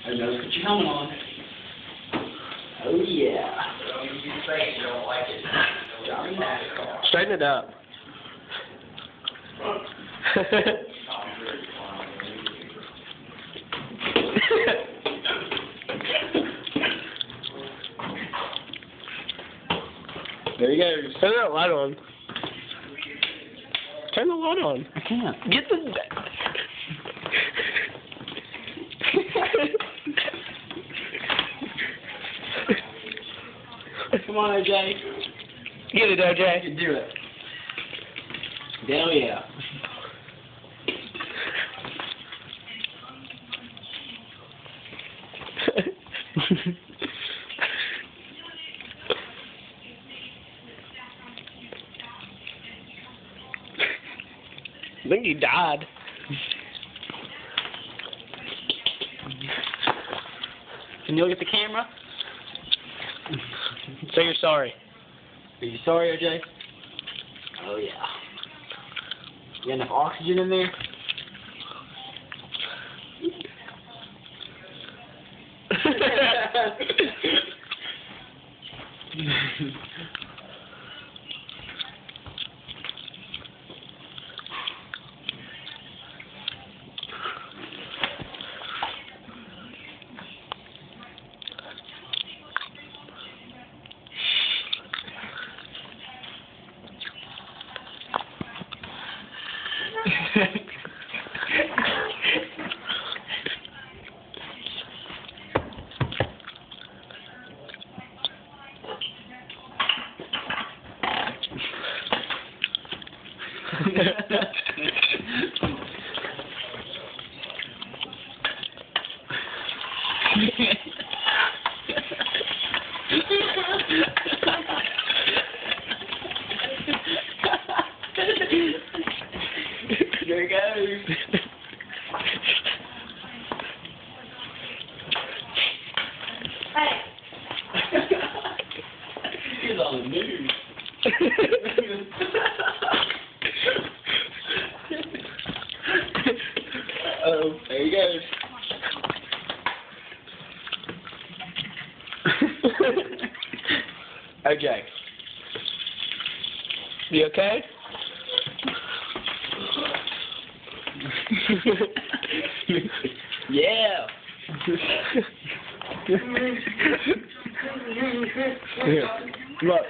And those, put your helmet on. Oh yeah. Johnny NASCAR. Straighten it up. There you go. Turn that light on. Turn the light on. I can't. Get the... Come on, OJ. Get it, OJ. You can do it. Hell yeah. I think he died. Can you look at the camera? Say you're sorry. Are you sorry, OJ? Oh yeah. You got enough oxygen in there? There it goes. He's on the news. Oh, there he goes. OJ. You okay? Yeah. Here. Look.